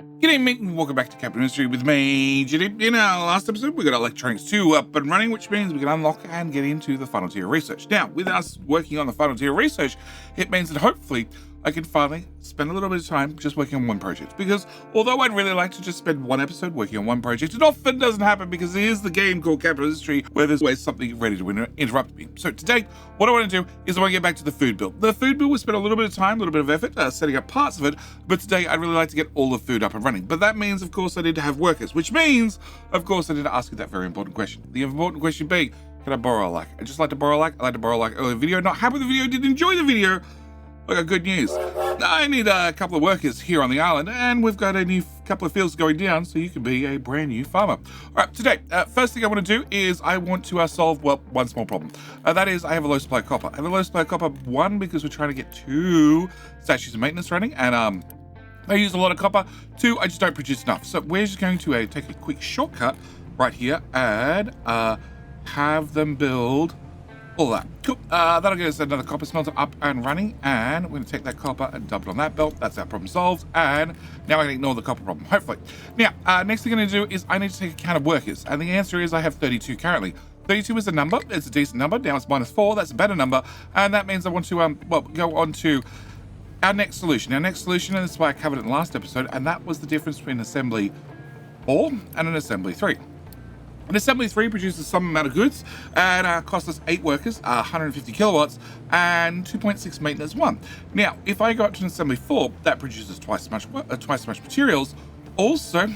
G'day mate, and welcome back to Capital Industry with me, Jitty. In our last episode, we got Electronics 2 up and running, which means we can unlock and get into the final tier research. Now, with us working on the final tier research, it means that hopefully I can finally spend a little bit of time just working on one project. Because although I'd really like to just spend one episode working on one project, it often doesn't happen because it is the game called Capital Industry where there's always something ready to interrupt me. So today, what I want to do is I want to get back to the food build. The food build, we spent a little bit of time, a little bit of effort setting up parts of it, but today I'd really like to get all the food up and running. But that means, of course, I need to have workers, which means, of course, I need to ask you that very important question. The important question being, can I borrow a like? I just like to borrow a like. I like to borrow a like earlier video. Not happy with the video, didn't enjoy the video. I got good news. I need a couple of workers here on the island, and we've got a new couple of fields going down, so you can be a brand new farmer. All right, today, first thing I want to do is I want to solve, well, one small problem. That is, I have a low supply of copper. I have a low supply of copper, one, because we're trying to get 2 statues of maintenance running, and I use a lot of copper. 2, I just don't produce enough. So we're just going to take a quick shortcut right here and have them build all that. Cool. That'll get us another copper smelter up and running, and we're going to take that copper and dump it on that belt. That's our problem solved, and now I can ignore the copper problem, hopefully. Now, next thing I'm going to do is I need to take a count of workers, and the answer is I have 32 currently. 32 is a number. It's a decent number. Now it's -4. That's a better number, and that means I want to go on to our next solution. Our next solution, and this is why I covered it in the last episode, and that was the difference between assembly 4 and an assembly 3. An assembly 3 produces some amount of goods and costs us 8 workers, 150 kilowatts, and 2.6 maintenance 1. Now, if I go up to an assembly 4, that produces twice as much materials. Also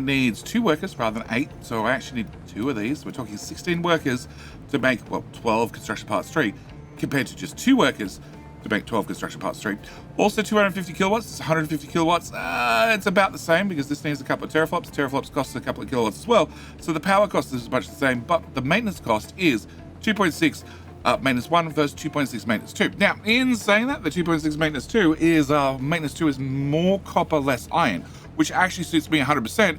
needs 2 workers rather than 8, so I actually need 2 of these. We're talking 16 workers to make 12 construction parts 3, compared to just 2 workers to make 12 construction parts 3. Also 250 kilowatts, it's 150 kilowatts. It's about the same because this needs a couple of teraflops. Teraflops costs a couple of kilowatts as well. So the power cost is much the same, but the maintenance cost is 2.6 maintenance 1 versus 2.6 maintenance 2. Now, in saying that, the 2.6 maintenance 2 is more copper, less iron, which actually suits me 100%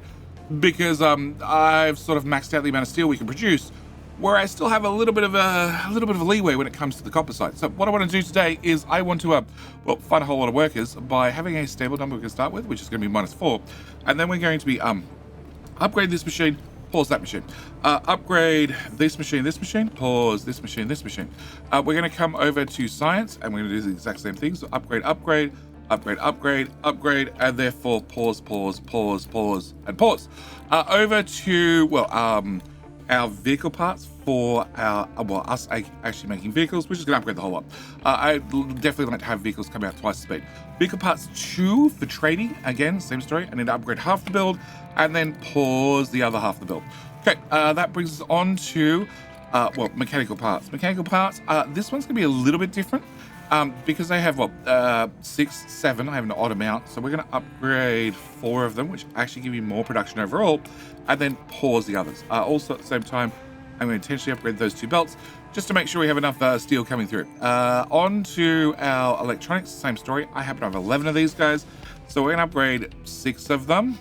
because I've sort of maxed out the amount of steel we can produce, where I still have a little bit of a leeway when it comes to the copper side. So what I want to do today is I want to find a whole lot of workers by having a stable number we can start with, which is going to be -4, and then we're going to be upgrade this machine, pause that machine, upgrade this machine, pause this machine. We're going to come over to science, and we're going to do the exact same thing. So upgrade, and therefore pause, and pause. Over to our vehicle parts for us actually making vehicles, which is going to upgrade the whole lot. I definitely like to have vehicles come out twice the speed. Vehicle parts 2 for trading, again, same story. I need to upgrade half the build and then pause the other half of the build. Okay, that brings us on to, mechanical parts. Mechanical parts, this one's going to be a little bit different because I have, 6, 7, I have an odd amount. So we're going to upgrade 4 of them, which actually give you more production overall, and then pause the others. Also at the same time, I'm going to intentionally upgrade those 2 belts just to make sure we have enough steel coming through. On to our electronics, same story. I happen to have 11 of these guys. So we're going to upgrade 6 of them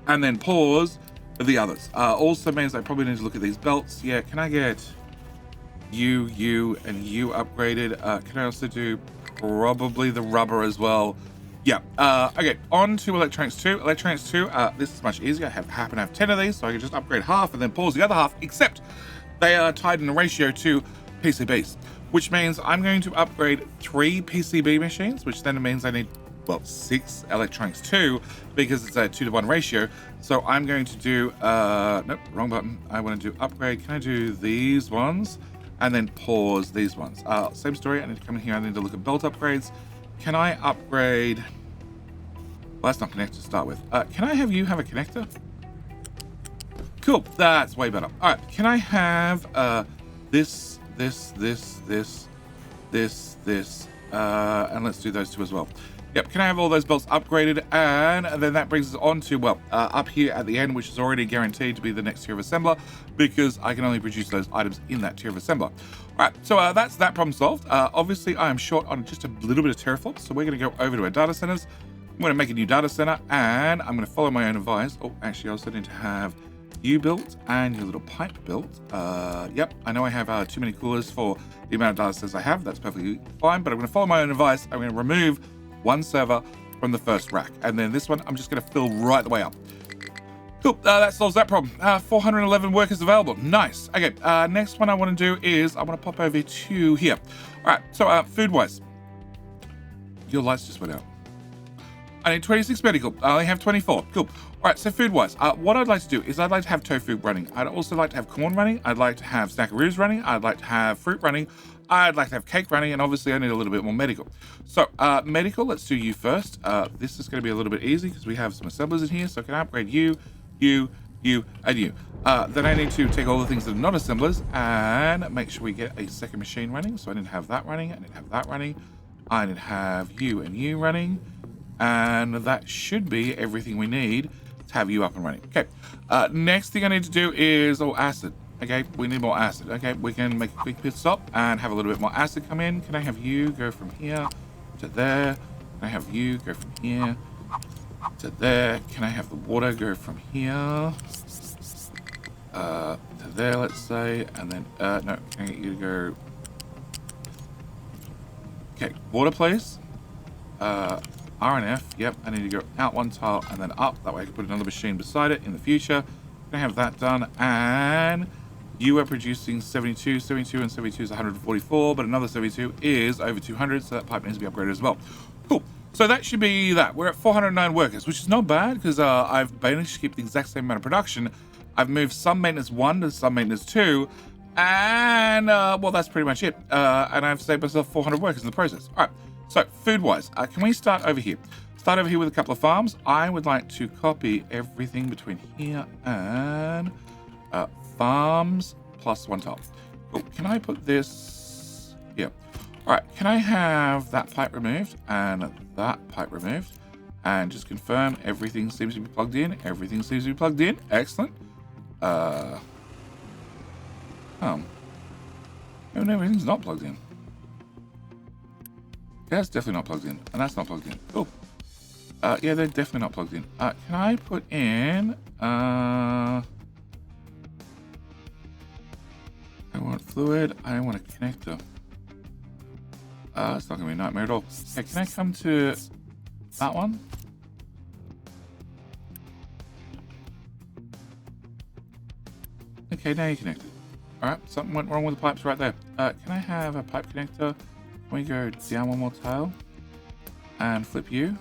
and then pause the others. Also means I probably need to look at these belts. Yeah, can I get you, and you upgraded? Can I also do probably the rubber as well? Yeah. Okay, on to electronics 2. Electronics 2, this is much easier. I happen to have 10 of these, so I can just upgrade half and then pause the other half, except they are tied in a ratio to PCBs, which means I'm going to upgrade 3 PCB machines, which then means I need, 6 electronics 2, because it's a 2-to-1 ratio. So I'm going to do, nope, wrong button. I want to do upgrade. Can I do these ones? And then pause these ones. Same story, I need to come in here, I need to look at belt upgrades. Can I upgrade, well, that's not connected to start with. Can I have you have a connector? Cool, that's way better. All right, can I have this, and let's do those 2 as well. Yep, can I have all those belts upgraded? And then that brings us on to, up here at the end, which is already guaranteed to be the next tier of assembler, because I can only produce those items in that tier of assembler. All right, so that's that problem solved. Obviously, I am short on just a little bit of teraflops, so we're going to go over to our data centers. I'm going to make a new data center, and I'm going to follow my own advice. Oh, actually, I also need to have you built and your little pipe built. Yep, I know I have too many coolers for the amount of data centers I have. That's perfectly fine, but I'm going to follow my own advice. I'm going to remove 1 server, from the first rack. And then this one, I'm just going to fill right the way up. Cool, that solves that problem. 411 workers available. Nice. Okay, next one I want to do is I want to pop over to here. All right, so food-wise. Your lights just went out. I need 26 medical. I only have 24. Cool. All right, so food-wise, what I'd like to do is I'd like to have tofu running. I'd also like to have corn running. I'd like to have snackaroos running. I'd like to have fruit running. I'd like to have cake running, and obviously I need a little bit more medical. So medical, let's do you first. This is going to be a little bit easy because we have some assemblers in here. So can I upgrade you, you, and you? Then I need to take all the things that are not assemblers and make sure we get a second machine running. So I need to have that running. I need to have that running. I need to have you and you running. And that should be everything we need to have you up and running. Okay, next thing I need to do is, acid. Okay, we need more acid. Okay, we can make a quick pit stop and have a little bit more acid come in. Can I have you go from here to there? Can I have you go from here to there? Can I have the water go from here to there, let's say, and then, no, can I get you to go? Okay, water please. R and F, yep, I need to go out one tile and then up. That way I can put another machine beside it in the future. Can I have that done? And you are producing 72 and 72 is 144, but another 72 is over 200, so that pipe needs to be upgraded as well. Cool, so that should be that. We're at 409 workers, which is not bad because I've managed to keep the exact same amount of production. I've moved some maintenance 1 to some maintenance 2, and, well, that's pretty much it. And I've saved myself 400 workers in the process. All right. So, food-wise, can we start over here? Start over here with a couple of farms. I would like to copy everything between here and farms plus 1 tile. Cool. Can I put this here? All right, can I have that pipe removed and that pipe removed? And just confirm everything seems to be plugged in. Everything seems to be plugged in. Excellent. No, everything's not plugged in. That's definitely not plugged in, and that's not plugged in. Cool. Yeah, they're definitely not plugged in. Can I put in, I want fluid, I want a connector. It's not gonna be a nightmare at all. Okay, can I come to that one? Okay, now you're connected. All right, something went wrong with the pipes right there. Can I have a pipe connector? Can we go down one more tile and flip you?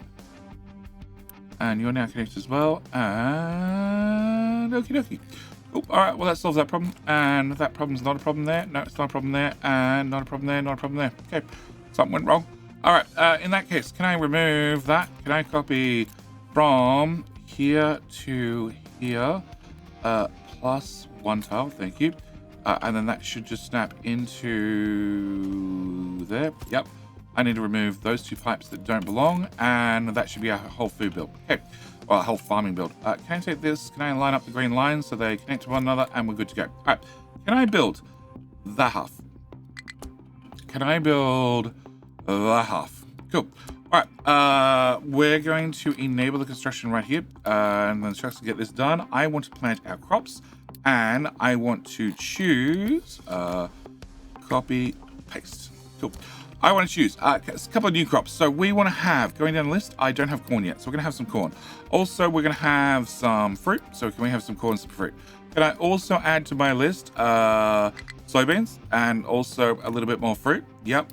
And you're now connected as well. And okie dokie. Cool. All right, well, that solves that problem. And that problem's not a problem there. No, it's not a problem there. And not a problem there, not a problem there. Okay, something went wrong. All right, in that case, can I remove that? Can I copy from here to here? Plus 1 tile, thank you. And then that should just snap into there. Yep. I need to remove those 2 pipes that don't belong, and that should be our whole food build. Okay. Well, a whole farming build. Can I take this? Can I line up the green lines so they connect to one another, and we're good to go? All right. Can I build that half? Can I build that half? Cool. All right. We're going to enable the construction right here, and then to get this done, I want to plant our crops. And I want to choose copy, paste. Cool. I want to choose a couple of new crops. So we want to have, going down the list, I don't have corn yet. So we're going to have some corn. Also, we're going to have some fruit. So can we have some corn and some fruit? Can I also add to my list soybeans and also a little bit more fruit? Yep.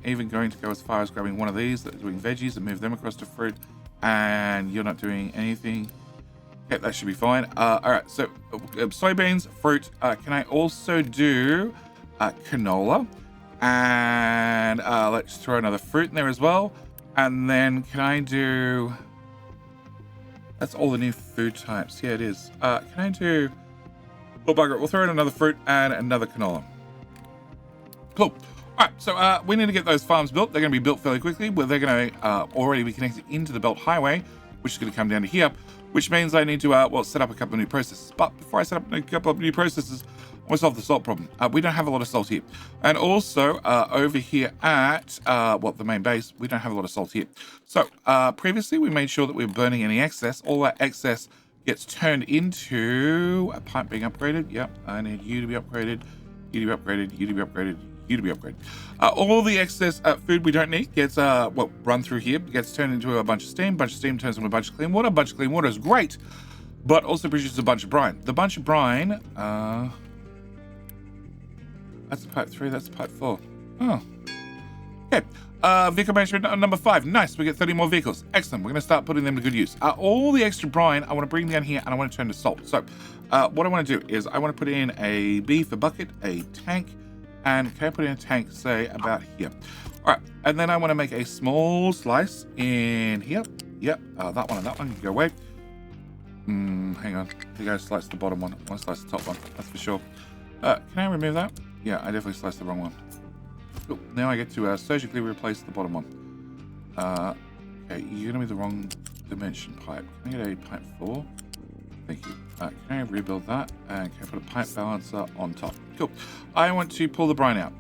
Even going to go as far as grabbing one of these that are doing veggies and move them across to fruit. And you're not doing anything. Okay, that should be fine. All right, so soybeans, fruit. Can I also do canola? And let's throw another fruit in there as well. And then can I do... That's all the new food types. Yeah, it is. Can I do... Oh, bugger it. We'll throw in another fruit and another canola. Cool. All right, so we need to get those farms built. They're going to be built fairly quickly, but they're going to already be connected into the Belt Highway, which is going to come down to here. Which means I need to, well, set up a couple of new processes. But before I set up a couple of new processes, I want to solve the salt problem. We don't have a lot of salt here. And also, over here at, well, the main base, we don't have a lot of salt here. So, previously, we made sure that we were burning any excess. All that excess gets turned into a pipe being upgraded. Yep, I need you to be upgraded, you to be upgraded, you to be upgraded, you to be upgraded. All the excess food we don't need gets run through here, gets turned into a bunch of steam. Bunch of steam turns into a bunch of clean water. A bunch of clean water is great, but also produces a bunch of brine. The bunch of brine, that's pipe 3, that's pipe 4. Oh, okay. Vehicle management number 5. Nice, we get 30 more vehicles. Excellent, we're gonna start putting them to good use. All the extra brine I wanna bring down here and I wanna turn to salt. So what I wanna do is I wanna put in a B for bucket, a tank, and can I put in a tank, say about here. All right, and then I wanna make a small slice in here. Yep, that one and that one can go away. Hang on, I think I sliced the bottom one. I wanna slice the top one, that's for sure. Can I remove that? Yeah, I definitely sliced the wrong one. Cool. Now I get to surgically replace the bottom one. Okay, you're gonna be the wrong dimension pipe. Can I get a pipe 4? Thank you. Can I rebuild that? And can I put a pipe balancer on top? Cool. I want to pull the brine out.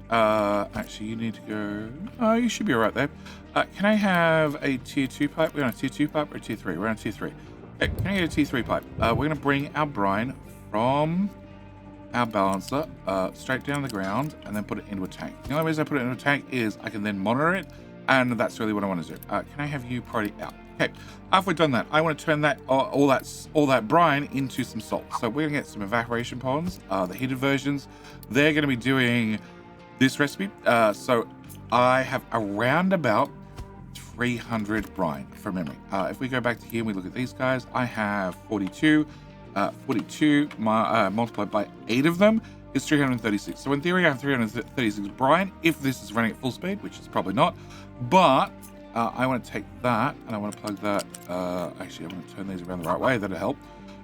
Actually, you need to go... Oh, you should be all right there. Can I have a tier 2 pipe? We're on a tier 2 pipe or a tier 3? We're on a tier 3. Okay, can I get a tier 3 pipe? We're going to bring our brine from our balancer straight down the ground and then put it into a tank. The only reason I put it into a tank is I can then monitor it, and that's really what I want to do. Can I have you priority out? Okay, after we've done that, I want to turn that all that brine into some salt. So we're gonna get some evaporation ponds, the heated versions. They're gonna be doing this recipe. So I have around about 300 brine from memory. If we go back to here and we look at these guys, I have 42. 42 multiplied by 8 of them is 336. So in theory, I have 336 brine if this is running at full speed, which is probably not. But I want to take that and I want to plug that. Actually, I want to turn these around the right way. That'll help.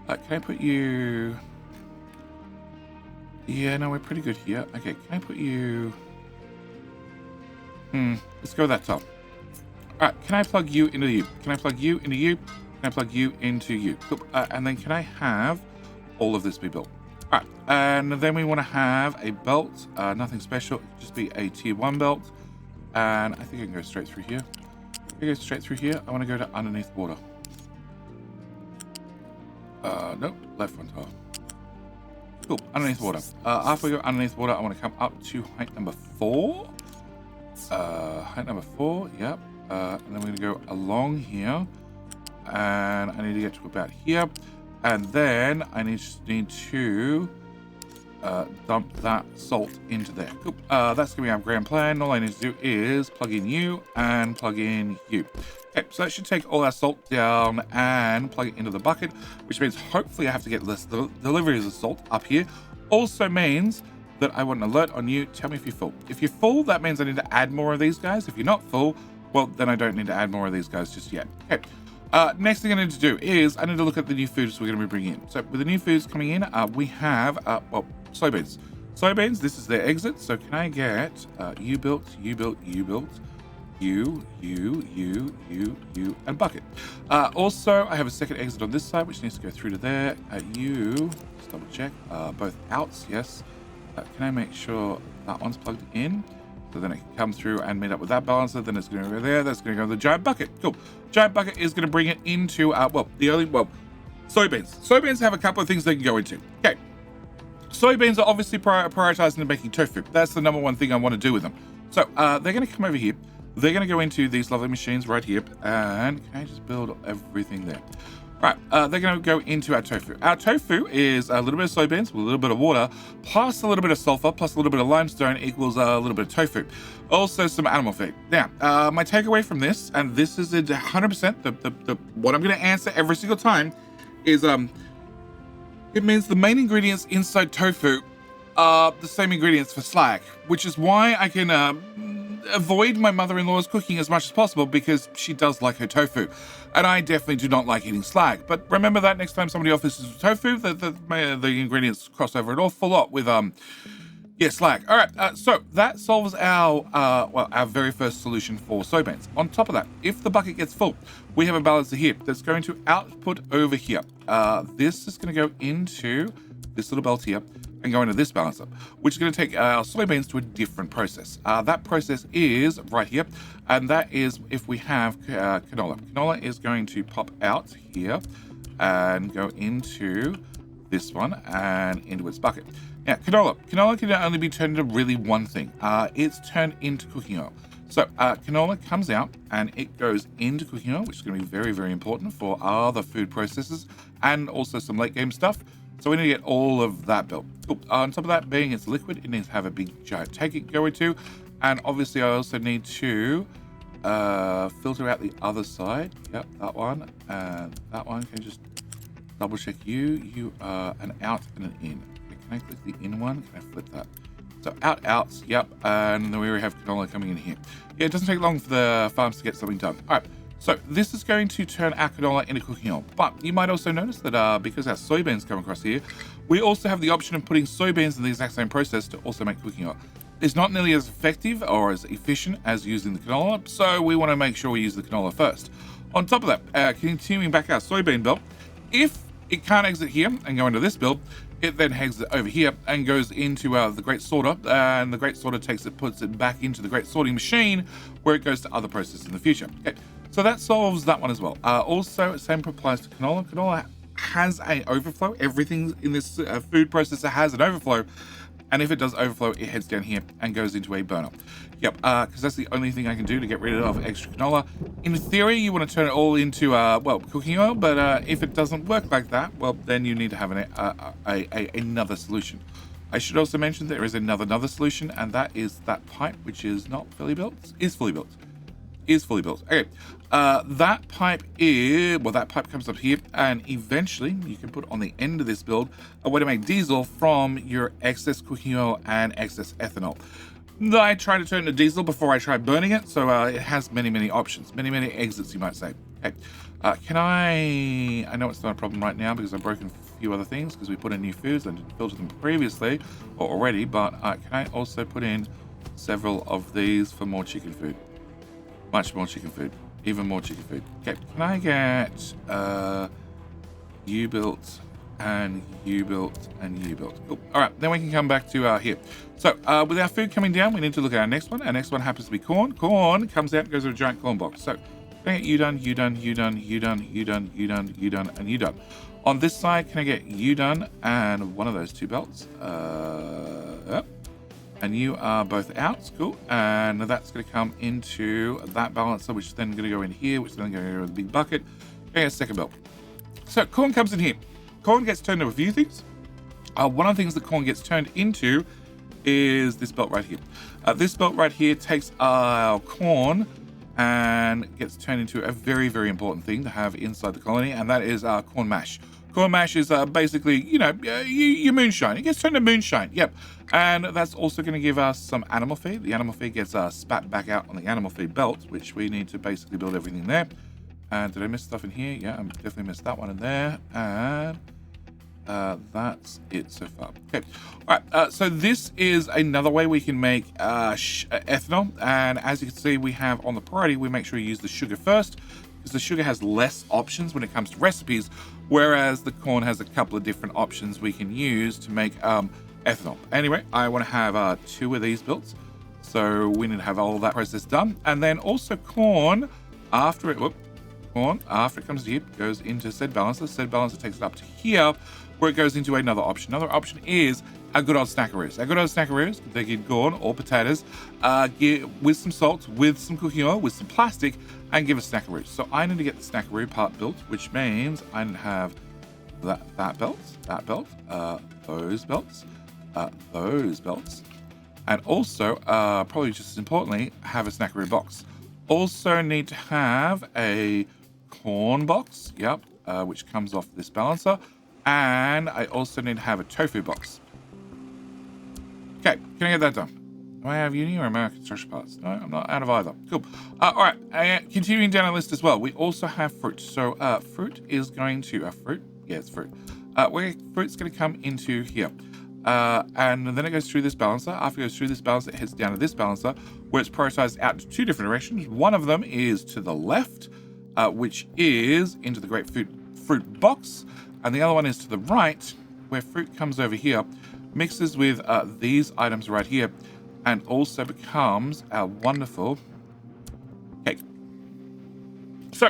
Can I put you... Yeah, no, we're pretty good here. Okay, can I put you... Let's go with that top. All right, can I plug you into you? Can I plug you into you? Can I plug you into you? Cool. And then can I have all of this be built? All right, and then we want to have a belt. Nothing special, just be a tier 1 belt. And I think I can go straight through here. I go straight through here. I want to go to underneath water. Nope, left one tile. Cool, underneath water. After we go underneath water, I want to come up to height number 4. Height number 4, yep. And then we're going to go along here. And I need to get to about here. And then I need to dump that salt into there. Cool. That's gonna be our grand plan. All I need to do is plug in you and plug in you. Okay, so that should take all our salt down and plug it into the bucket, which means hopefully I have to get less deliveries of salt up here. Also means that I want an alert on you. Tell me if you're full. If you're full, that means I need to add more of these guys. If you're not full, well, then I don't need to add more of these guys just yet. Okay. Next thing I need to do is I need to look at the new foods we're going to be bringing in. So with the new foods coming in, we have, soybeans. Soybeans, this is their exit. So can I get you built, you, and bucket. Also, I have a second exit on this side, which needs to go through to there. You, just double check, both outs, yes. Can I make sure that one's plugged in? So then it can come through and meet up with that balancer. Then it's going to go there. That's going to go to the giant bucket. Cool. Giant bucket is going to bring it into, soybeans. Soybeans have a couple of things they can go into. Okay. Soybeans are obviously prioritized in making tofu. That's the number one thing I want to do with them. So they're going to come over here. They're going to go into these lovely machines right here. And can I just build everything there? Right, they're going to go into our tofu. Our tofu is a little bit of soybeans with a little bit of water, plus a little bit of sulfur, plus a little bit of limestone equals a little bit of tofu. Also some animal feed. Now, my takeaway from this, and this is 100% what I'm going to answer every single time, is it means the main ingredients inside tofu are the same ingredients for slag, which is why I can avoid my mother-in-law's cooking as much as possible, because she does like her tofu, and I definitely do not like eating slag. But remember that next time somebody offers us tofu, the ingredients cross over an awful lot with slag. All right, so that solves our very first solution for soybeans. On top of that, if the bucket gets full, we have a balancer here that's going to output over here. This is going to go into this little belt here and go into this balancer, which is going to take our soybeans to a different process. That process is right here, and that is if we have canola. Canola is going to pop out here and go into this one and into its bucket. Now, canola. Canola can only be turned into really one thing. It's turned into cooking oil. So canola comes out and it goes into cooking oil, which is going to be very, very important for other food processes and also some late game stuff. So we need to get all of that built. Cool. On top of that, being it's liquid, it needs to have a big giant tank it can go into. And obviously I also need to filter out the other side. Yep, that one. And that one. Can just double check you. You are an out and an in. Okay, can I click the in one? Can I flip that? So outs, yep, and then we already have canola coming in here. Yeah, it doesn't take long for the farms to get something done. All right, so this is going to turn our canola into cooking oil. But you might also notice that because our soybeans come across here, we also have the option of putting soybeans in the exact same process to also make cooking oil. It's not nearly as effective or as efficient as using the canola, so we want to make sure we use the canola first. On top of that, continuing back our soybean belt, if it can't exit here and go into this build, it then exits over here and goes into the great sorter, and the great sorter puts it back into the great sorting machine where it goes to other processes in the future. Okay, so that solves that one as well. Also, same applies to canola. Canola has an overflow. Everything in this food processor has an overflow. And if it does overflow, it heads down here and goes into a burner. Yep, because that's the only thing I can do to get rid of extra canola. In theory, you want to turn it all into, well, cooking oil, but if it doesn't work like that, well, then you need to have another solution. I should also mention there is another solution, and that is that pipe, which is not fully built, is fully built. Okay, that pipe comes up here, and eventually you can put on the end of this build a way to make diesel from your excess cooking oil and excess ethanol. I try to turn it to diesel before I try burning it, so it has many options, many exits, you might say. Okay, I know it's not a problem right now because I've broken a few other things because we put in new foods and didn't filter them previously or already, but can I also put in several of these for more chicken food? Much more chicken food. Even more chicken food. Okay, can I get you built and you built and you built? Cool. All right, then we can come back to here. So with our food coming down, we need to look at our next one. Our next one happens to be corn. Corn comes out and goes to a giant corn box. So can I get you done, you done, you done, you done, you done, you done, you done, and you done. On this side, can I get you done and one of those two belts? Yep. And you are both out, cool. And that's going to come into that balancer, which is then going to go in here, which is then going to go in the big bucket. Okay, a second belt. So corn comes in here. Corn gets turned into a few things. One of the things that corn gets turned into is this belt right here. This belt right here takes our corn and gets turned into a very important thing to have inside the colony, and that is corn mash. Corn mash is basically, your moonshine. It gets turned to moonshine, yep. And that's also going to give us some animal feed. The animal feed gets spat back out on the animal feed belt, which we need to basically build everything there. And did I miss stuff in here? Yeah, I definitely missed that one in there. And that's it so far. Okay, all right, so this is another way we can make ethanol. And as you can see, we have on the priority, we make sure you use the sugar first, because the sugar has less options when it comes to recipes, whereas the corn has a couple of different options we can use to make ethanol. Anyway, I want to have 2 of these built, so we need to have all that process done. And then also corn, after it comes here, goes into said balancer. Said balancer takes it up to here, where it goes into another option. Another option is a good old snackaroos. A good old snackaroos, they get corn or potatoes, with some salt, with some cooking oil, with some plastic, and give us snackaroos. So I need to get the snackaroo part built, which means I need to have that belt, those belts, those belts, and also, probably just as importantly, have a snackaroo box. Also need to have a corn box, yep, which comes off this balancer, and I also need to have a tofu box. Okay, can I get that done? Do I have uni or am I construction parts? No, I'm not out of either. Cool. All right, continuing down our list as well, we also have fruit. So fruit is going to, fruit? Yeah, it's fruit. Fruit's going to come into here. And then it goes through this balancer. After it goes through this balancer, it heads down to this balancer, where it's prioritized out to 2 different directions. One of them is to the left, which is into the grapefruit fruit box. And the other one is to the right, where fruit comes over here, mixes with these items right here, and also becomes our wonderful cake. So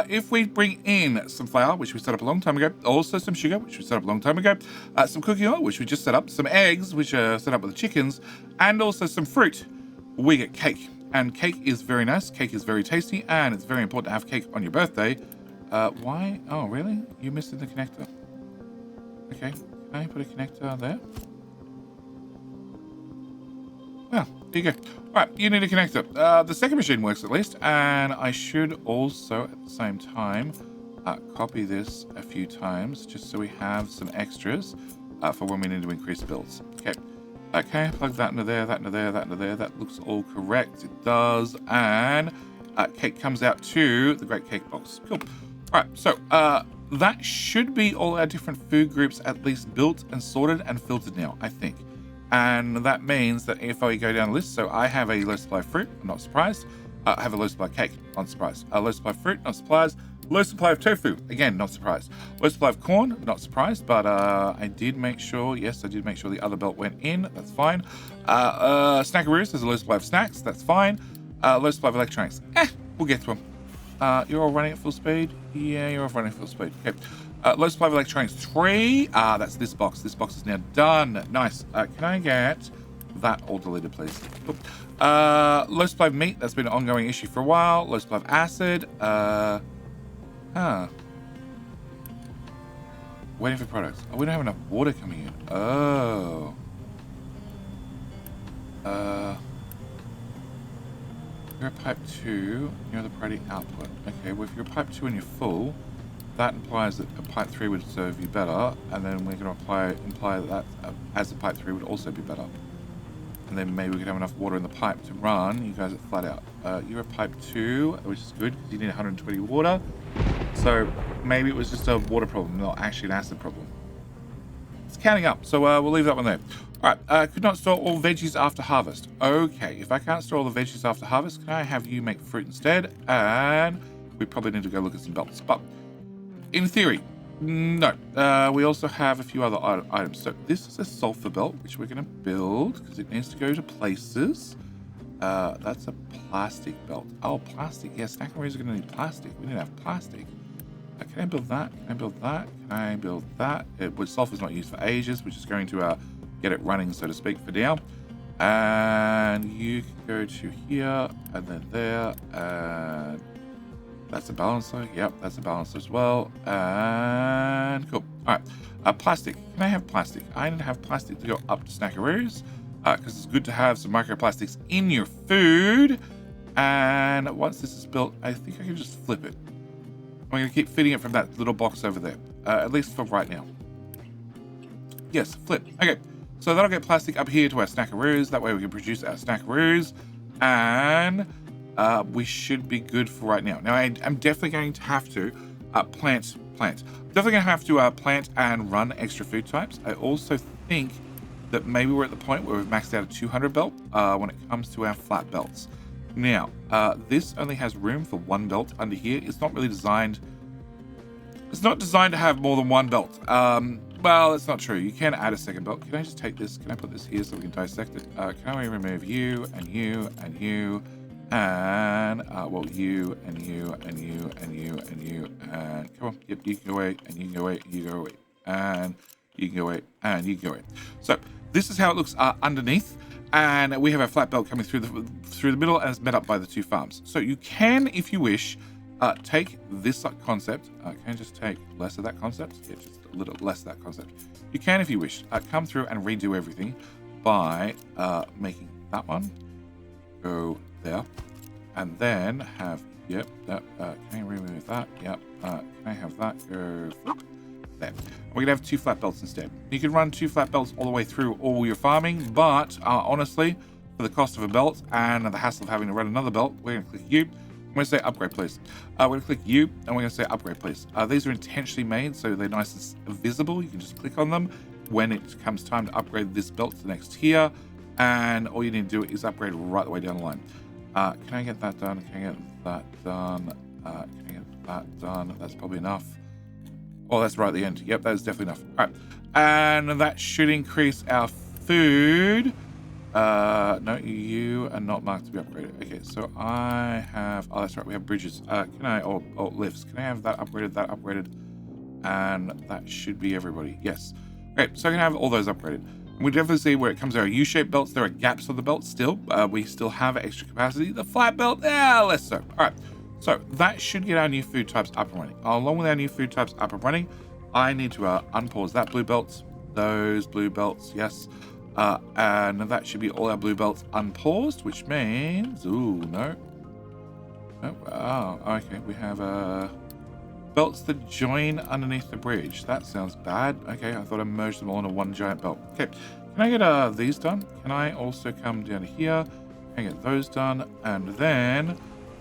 if we bring in some flour, which we set up a long time ago, also some sugar, which we set up a long time ago, some cooking oil, which we just set up, some eggs, which are set up with the chickens, and also some fruit, we get cake. And cake is very nice, cake is very tasty, and it's very important to have cake on your birthday. Why? Oh, really? You missed the connector. Okay, can I put a connector there? Well, there you go. All right, you need a connector. The second machine works at least, and I should also, at the same time, copy this a few times, just so we have some extras for when we need to increase builds. Okay. Okay, plug that into there, that into there, that into there. That looks all correct. It does. And cake comes out to the Great Cake Box. Cool. All right, so that should be all our different food groups at least built and sorted and filtered now, I think. And that means that if I go down the list, so I have a low supply of fruit, I'm not surprised. I have a low supply of cake, not surprised. A low supply of fruit, not surprised. Low supply of tofu, again, not surprised. Low supply of corn, not surprised, but I did make sure, yes, I did make sure the other belt went in, that's fine. Snackaroos, there's a low supply of snacks, that's fine. Low supply of electronics, we'll get to them. You're all running at full speed? Yeah, you're all running at full speed, okay. Low supply of electronics, 3. That's this box. This box is now done. Nice. Can I get that all deleted, please? Cool. Low supply of meat. That's been an ongoing issue for a while. Low supply of acid. Waiting for products. Oh, we don't have enough water coming in. Oh. You're at pipe 2. You're the priority output. Okay, well, if you're pipe 2 and you're full, that implies that a pipe 3 would serve you better, and then we're going to imply that as a pipe 3 would also be better. And then maybe we could have enough water in the pipe to run. You guys are flat out. You're at pipe 2, which is good because you need 120 water. So maybe it was just a water problem, not actually an acid problem. It's counting up, so we'll leave that one there. All right, could not store all veggies after harvest. Okay, if I can't store all the veggies after harvest, can I have you make fruit instead? And we probably need to go look at some belts. But in theory, no. We also have a few other items. So this is a sulfur belt, which we're going to build because it needs to go to places. That's a plastic belt. Oh, plastic. Yeah, Snackaroos are going to need plastic. We need to have plastic. Can I build that? Can I build that? Can I build that? Sulfur's not used for ages, which is going to get it running, so to speak, for now. And you can go to here, and then there, and that's a balancer. Yep, that's a balancer as well. And cool. All right. Plastic. Can I have plastic? I need to have plastic to go up to Snackaroos because it's good to have some microplastics in your food. And once this is built, I think I can just flip it. I'm going to keep feeding it from that little box over there, at least for right now. Yes, flip. Okay, so that'll get plastic up here to our Snackaroos. That way we can produce our Snackaroos. And we should be good for right now. Now, I'm definitely going to have to plant. Definitely going to have to plant and run extra food types. I also think that maybe we're at the point where we've maxed out a 200 belt when it comes to our flat belts. Now, this only has room for one belt under here. It's not really designed. It's not designed to have more than one belt. Well, that's not true. You can add a second belt. Can I just take this? Can I put this here so we can dissect it? Can we remove you and you and you and well, you and you and you and you and you and come on. Yep, you can go away and you can go away. And you go away and you can go away and you can go away. So this is how it looks underneath. And we have a flat belt coming through the middle and it's met up by the two farms. So you can, if you wish, take this concept. Can I just take less of that concept? Yeah, just a little less of that concept. You can, if you wish, come through and redo everything by making that one go there. And then have, yep, that, can I remove that? Yep, can I have that go there? We're going to have two flat belts instead. You can run two flat belts all the way through all your farming, but honestly, for the cost of a belt and the hassle of having to run another belt, we're going to click you. I'm going to say upgrade, please. We're going to click you, and we're going to say upgrade, please. These are intentionally made so they're nice and visible. You can just click on them when it comes time to upgrade this belt to the next tier, and all you need to do is upgrade right the way down the line. Can I get that done? Can I get that done? Can I get that done? That's probably enough. Oh, that's right at the end. Yep, that is definitely enough. All right. And that should increase our food No, you are not marked to be upgraded. Okay, so I have, oh, that's right, we have bridges. Can I, or lifts, can I have that upgraded, and that should be everybody. Yes. Okay, so I can have all those upgraded. And we definitely see where it comes to our U-shaped belts, there are gaps on the belt still. We still have extra capacity. The flat belt, less so. All right, so that should get our new food types up and running. Along with our new food types up and running, I need to unpause that blue belt, those blue belts, yes. And that should be all our blue belts unpaused, which means, ooh, no. Oh, okay, we have belts that join underneath the bridge. That sounds bad. Okay, I thought I merged them all into one giant belt. Okay, can I get these done? Can I also come down here and get those done? And then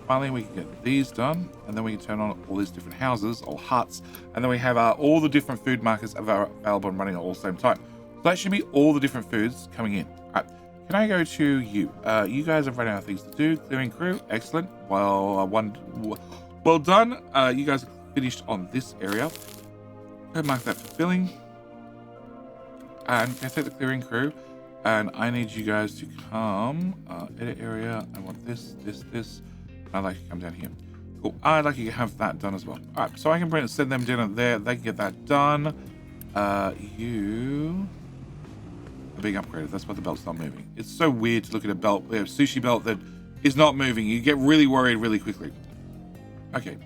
finally we can get these done, and then we can turn on all these different houses or huts, and then we have all the different food markers available and running at all the same time. So that should be all the different foods coming in. All right, can I go to you? You guys have run out of things to do. Clearing crew, excellent. Well, well done. You guys are finished on this area. Go mark that for filling. And can I take the clearing crew? And I need you guys to come. Edit area. I want this. I'd like you to come down here. Cool. I'd like you to have that done as well. All right, so I can send them down there. They can get that done. You are being upgraded. That's why the belt's not moving. It's so weird to look at a belt, a sushi belt that is not moving. You get really worried really quickly. Okay.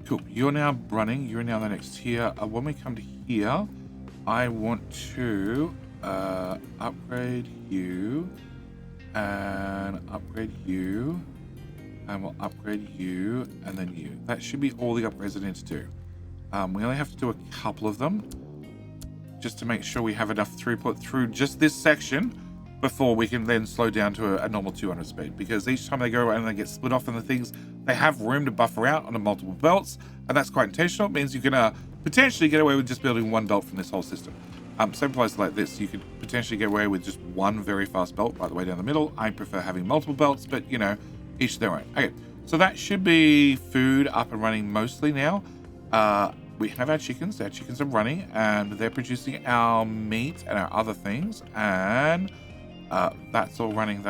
Cool. You're now running. You're now the next tier. When we come to here, I want to upgrade you and upgrade you. And we'll upgrade you and then you. That should be all the upgrades I need to do. We only have to do a couple of them just to make sure we have enough throughput through just this section before we can then slow down to a normal 200 speed, because each time they go and they get split off into things, they have room to buffer out onto multiple belts, and that's quite intentional. It means you can potentially get away with just building one belt from this whole system. Same place like this, you could potentially get away with just one very fast belt right the way down the middle. I prefer having multiple belts, but you know, each their own. Okay, so that should be food up and running mostly now. We have our chickens are running, and they're producing our meat and our other things, and that's all running.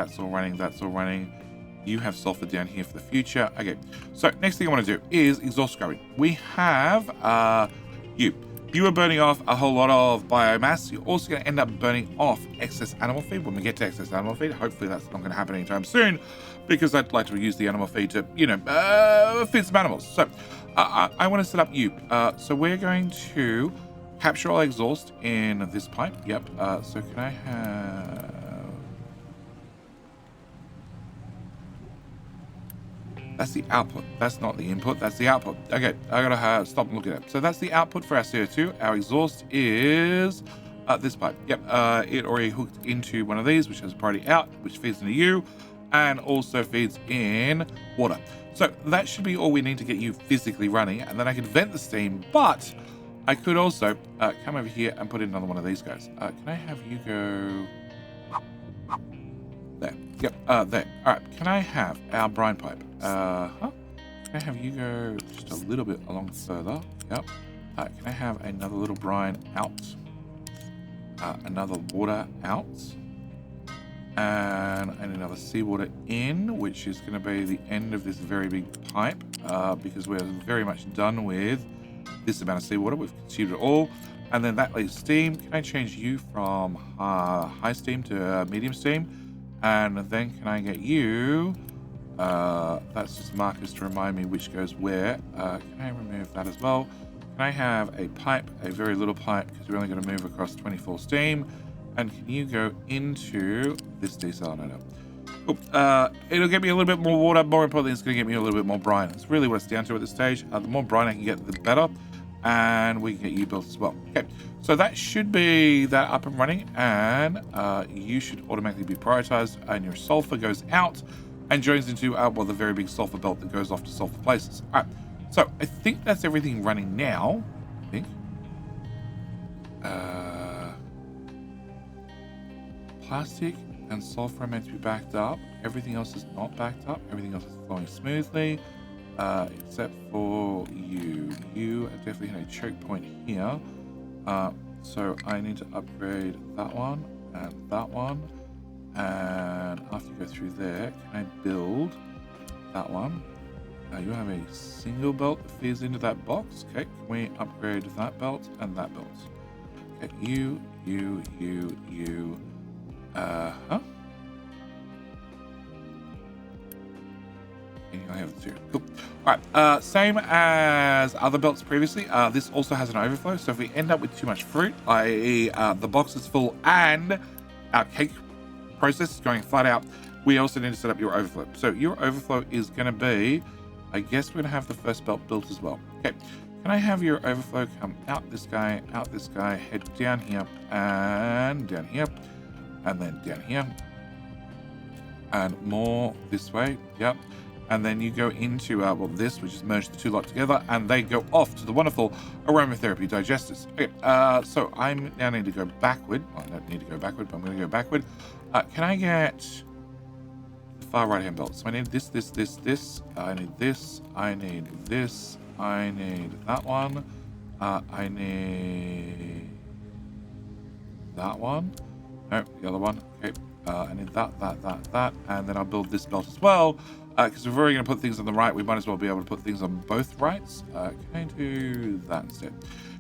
You have sulfur down here for the future. Okay, so next thing I want to do is exhaust scrubbing. We have you are burning off a whole lot of biomass. You're also going to end up burning off excess animal feed. When we get to excess animal feed, hopefully that's not going to happen anytime soon, because I'd like to use the animal feed to, you know, feed some animals. So I want to set up you. So we're going to capture all exhaust in this pipe. Yep. So can I have... That's the output. That's not the input. That's the output. Okay, I gotta stop and look at it. So that's the output for our CO2. Our exhaust is this pipe. Yep, it already hooked into one of these, which has priority out, which feeds into you, and also feeds in water. So that should be all we need to get you physically running, and then I can vent the steam, but I could also come over here and put in another one of these guys. Can I have you go... There. Yep, there. All right, can I have our brine pipe? Can I have you go just a little bit along further? Yep. Can I have another little brine out? Another water out? And another seawater in, which is going to be the end of this very big pipe, because we're very much done with this amount of seawater. We've consumed it all. And then that leaves steam. Can I change you from high steam to medium steam? And then can I get you... that's just markers to remind me which goes where. Can I remove that as well? Can I have a pipe, a very little pipe, because we're only going to move across 24 steam. And can you go into this desalinator? Cool. It'll get me a little bit more water. More importantly, it's going to get me a little bit more brine. It's really what it's down to at this stage. The more brine I can get, the better. And we can get you built as well. Okay, so that should be that up and running, and you should automatically be prioritized, and your sulfur goes out and joins into well, the very big sulfur belt that goes off to sulfur places. All right, so I think that's everything running now. I think plastic and sulfur are meant to be backed up. Everything else is not backed up. Everything else is flowing smoothly. Except for you. You are definitely hitting a choke point here. So I need to upgrade that one and that one. And after you go through there, can I build that one? You have a single belt that feeds into that box. Okay, can we upgrade that belt and that belt? Okay, you. Uh-huh. I have two. Cool. All right. Same as other belts previously. This also has an overflow. So if we end up with too much fruit, i.e., the box is full and our cake process is going flat out, we also need to set up your overflow. So your overflow is going to be, I guess we're going to have the first belt built as well. Okay. Can I have your overflow come out this guy, head down here, and down here, and then down here, and more this way. Yep. And then you go into, this, which is merge the two lot together, and they go off to the wonderful aromatherapy digesters. Okay, so I now need to go backward. Well, I don't need to go backward, but I'm going to go backward. Can I get the far right-hand belt? So I need this. I need this. I need this. I need that one. I need that one. No, the other one. Okay. I need that, and then I'll build this belt as well. Because if we're already going to put things on the right, we might as well be able to put things on both rights. Can I do that instead?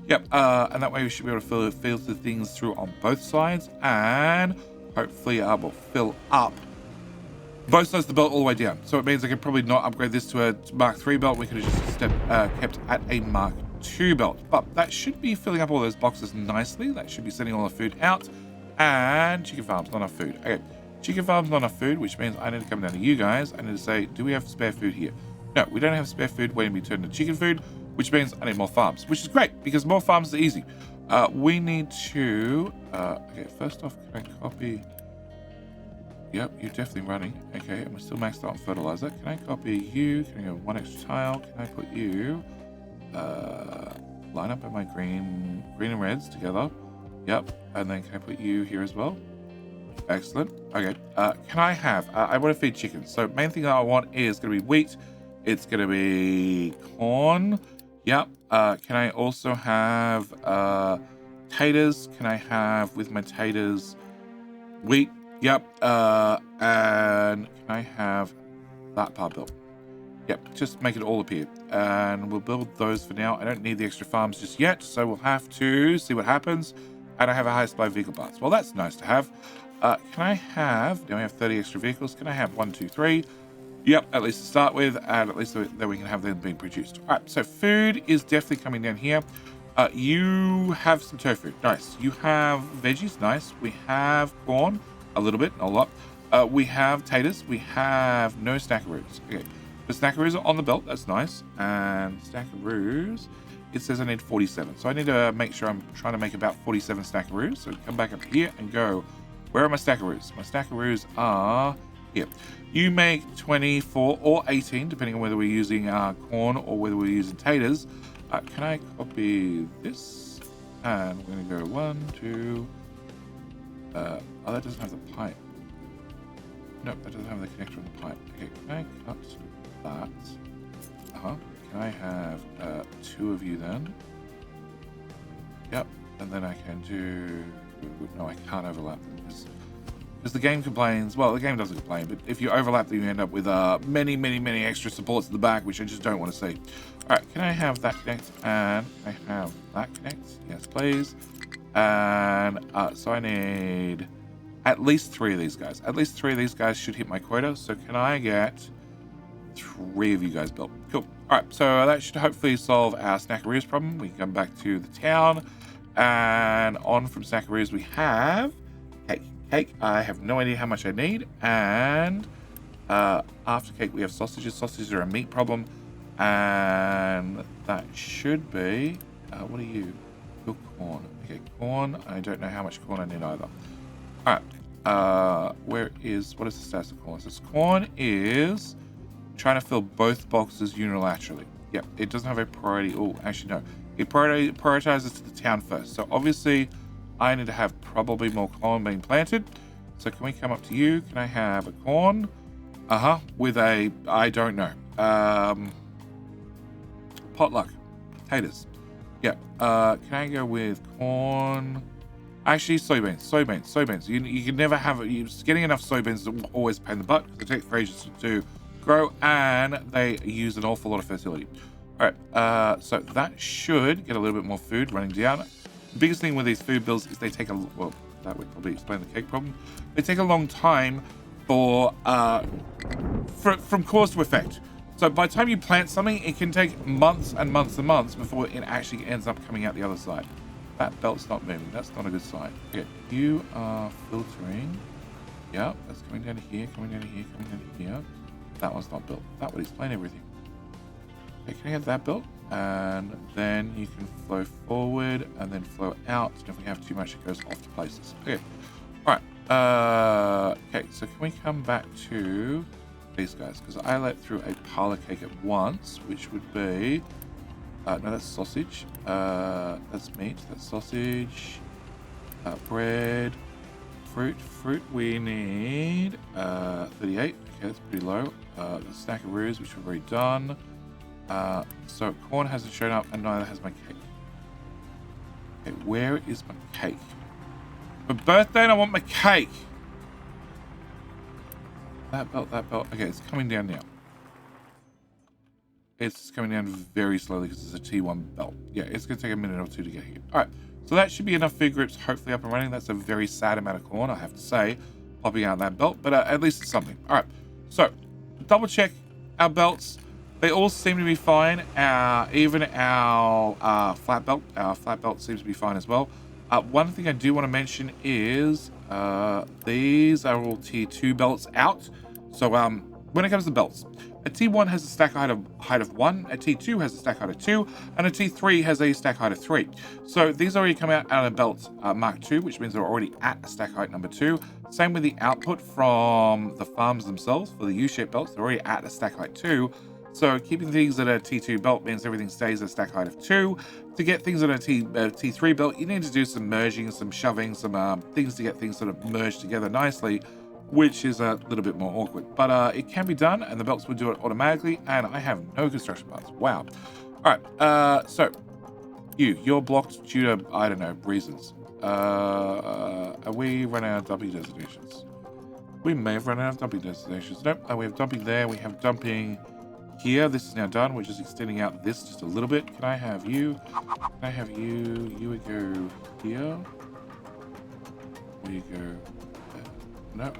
Yep, and that way we should be able to filter things through on both sides, and hopefully we'll fill up both sides of the belt all the way down. So it means I could probably not upgrade this to a Mark III belt. We could have just kept at a Mark II belt. But that should be filling up all those boxes nicely. That should be sending all the food out. And chicken farms, not enough food. Okay. Chicken farm's not enough food, which means I need to come down to you guys. I need to say, do we have spare food here? No, we don't have spare food waiting to be turned into chicken food, which means I need more farms, which is great because more farms are easy. We need to, okay, first off, can I copy? Yep, you're definitely running. Okay, and we're still maxed out on fertilizer. Can I copy you? Can I go one extra tile? Can I put you, line up at my green and reds together? Yep, and then can I put you here as well? Excellent. Okay. Can I have? I want to feed chickens. So main thing I want is going to be wheat. It's going to be corn. Yep. Can I also have taters? Can I have with my taters wheat? Yep. And can I have that part built? Yep. Just make it all appear. And we'll build those for now. I don't need the extra farms just yet, so we'll have to see what happens. And I have a high supply of vehicle parts. Well, that's nice to have. Can I have, now we have 30 extra vehicles. Can I have 1, 2, 3? Yep, at least to start with, and at least that we can have them being produced. All right, so food is definitely coming down here. You have some tofu, nice. You have veggies, nice. We have corn, a little bit, not a lot. We have taters. We have no snackaroos. Okay, the snackaroos are on the belt, that's nice. And snackaroos, it says I need 47. So I need to make sure I'm trying to make about 47 snackaroos. So come back up here and go, where are my stackaroos? My stackaroos are here. You make 24 or 18, depending on whether we're using corn or whether we're using taters. Can I copy this? And we're going to go 1, 2. Oh, that doesn't have the pipe. Nope, that doesn't have the connector on the pipe. Okay, can I cut that? Can I have 2 of you then? Yep, and then I can do... No, I can't overlap them because the game complains. Well, the game doesn't complain, but if you overlap them, you end up with many extra supports at the back, which I just don't want to see. All right, can I have that connect? And I have that connect. Yes, please. And so I need at least 3 of these guys. At least 3 of these guys should hit my quota. So can I get 3 of you guys built? Cool. All right, so that should hopefully solve our snackaroos problem. We can come back to the town. And on from snackaroos, we have cake. I have no idea how much I need. And after cake, we have sausages. Sausages are a meat problem. And that should be, what are you? Your corn. Okay, corn. I don't know how much corn I need either. All right. What is the status of corn? It says corn is trying to fill both boxes unilaterally. Yep, it doesn't have a priority. Oh, actually, no. It prioritizes to the town first. So obviously, I need to have probably more corn being planted. So can we come up to you? Can I have a corn? With a, I don't know. Potluck. Potatoes. Yeah. Can I go with corn? Actually, soybeans. You can never have it. Getting enough soybeans is always a pain in the butt. They take for ages to grow, and they use an awful lot of fertility. All right, so that should get a little bit more food running down. The biggest thing with these food bills is they take well, that would probably explain the cake problem. They take a long time from cause to effect. So by the time you plant something, it can take months and months and months before it actually ends up coming out the other side. That belt's not moving. That's not a good sign. Okay, you are filtering. Yeah, that's coming down to here, coming down to here, coming down to here. That one's not built. That would explain everything. Okay, can I get that built? And then you can flow forward and then flow out. And if we have too much, it goes off to places. Okay, all right. Okay, so can we come back to these guys? Because I let through a parlor cake at once, which would be... no, that's sausage. That's meat. That's sausage. Bread. Fruit. We need 38. Okay, that's pretty low. The snackaroos, which we've already done. So corn hasn't shown up, and neither has my cake. Okay, where is my cake? For birthday, and I want my cake. That belt. Okay, it's coming down now. It's coming down very slowly because it's a T1 belt. Yeah, it's going to take a minute or two to get here. All right, so that should be enough food groups hopefully up and running. That's a very sad amount of corn, I have to say, popping out that belt, but at least it's something. All right, so double check our belts. They all seem to be fine. Even our flat belt seems to be fine as well. One thing I do want to mention is these are all T2 belts out. So when it comes to belts, a T1 has a stack height of 1, a T2 has a stack height of 2, and a T3 has a stack height of 3. So these already come out of belt Mark II, which means they're already at stack height number 2. Same with the output from the farms themselves for the U-shaped belts, they're already at a stack height 2. So keeping things at a T2 belt means everything stays at stack height of 2. To get things on a T3 belt, you need to do some merging, some shoving, some things to get things sort of merged together nicely, which is a little bit more awkward. But it can be done, and the belts will do it automatically, and I have no construction parts. Wow. All right, so you're blocked due to, I don't know, reasons. Are we running out of dumping designations? We may have run out of dumping designations. Nope, we have dumping there, we have dumping here. This is now done. We're just extending out this just a little bit. Can I have you? Can I have you? You would go here. We go... No,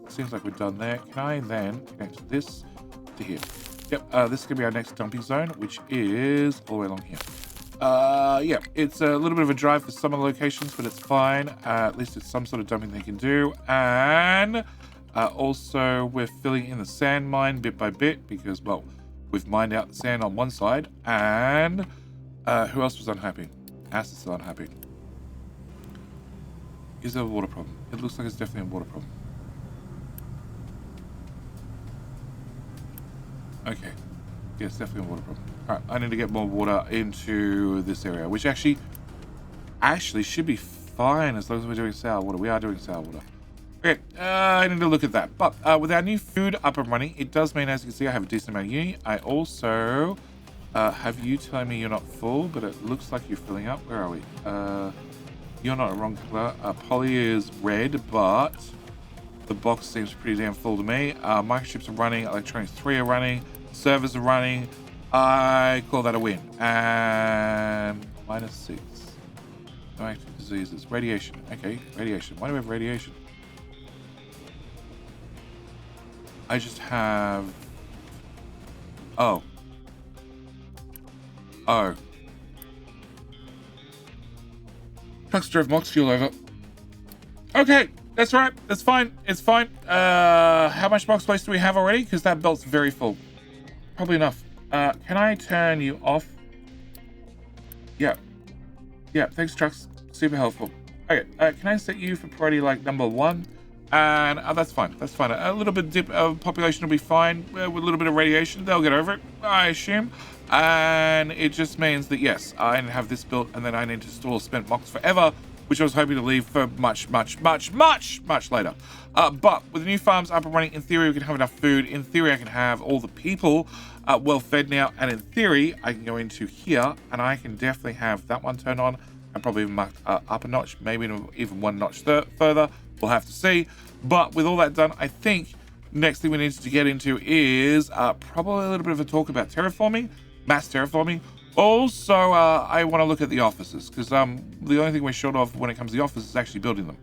seems like we're done there. Can I then connect this to here? Yep, this is going to be our next dumping zone, which is all the way along here. Yeah, it's a little bit of a drive for some of the locations, but it's fine. At least it's some sort of dumping they can do. And also, we're filling in the sand mine bit by bit because, well, we've mined out the sand on one side. And who else was unhappy? Ass is still unhappy. Is there a water problem? It looks like it's definitely a water problem. Okay. Yeah, it's definitely a water problem. Alright, I need to get more water into this area, which actually should be fine as long as we're doing sour water. We are doing sour water. Okay, I need to look at that. But with our new food up and running, it does mean, as you can see, I have a decent amount of uni. I also have you telling me you're not full, but it looks like you're filling up. Where are we? You're not a wrong color. Poly is red, but the box seems pretty damn full to me. Microchips are running. Electronics 3 are running. Servers are running. I call that a win. And -6. No active diseases. Radiation. Okay, radiation. Why do we have radiation? I just have... Oh. Trucks drove Mox fuel over. Okay, that's right. That's fine. It's fine. How much Mox waste do we have already? Because that belt's very full. Probably enough. Can I turn you off? Yeah. Yeah, thanks, trucks. Super helpful. Okay, can I set you for priority like number 1? And that's fine. That's fine. A little bit dip of population will be fine. With a little bit of radiation, they'll get over it, I assume. And it just means that, yes, I need to have this built, and then I need to store spent Mox forever, which I was hoping to leave for much later. But with the new farms up and running, in theory, we can have enough food. In theory, I can have all the people well fed now. And in theory, I can go into here, and I can definitely have that one turned on. and probably even marked up a notch, maybe even one notch further. We'll have to see. But with all that done, I think next thing we need to get into is probably a little bit of a talk about terraforming, mass terraforming. Also, I want to look at the offices, because the only thing we're short of when it comes to the office is actually building them.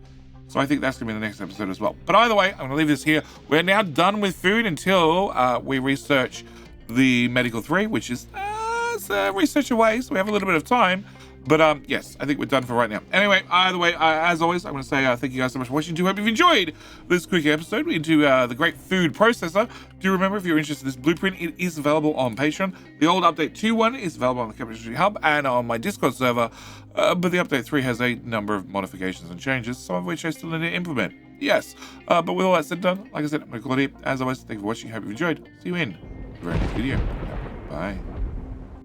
So I think that's going to be the next episode as well. But either way, I'm going to leave this here. We're now done with food until we research the Medical 3, which is research away, so we have a little bit of time. But yes, I think we're done for right now. Anyway, either way, as always, I'm going to say thank you guys so much for watching. Hope you've enjoyed this quick episode into the great food processor. Do remember, if you're interested in this blueprint, it is available on Patreon. The old Update 2.1 is available on the Capital Industry Hub and on my Discord server. But the Update 3 has a number of modifications and changes, some of which I still need to implement. Yes, but with all that said and done, like I said, I'm going to call it here. As always, thank you for watching. Hope you've enjoyed. See you in the very next video. Bye.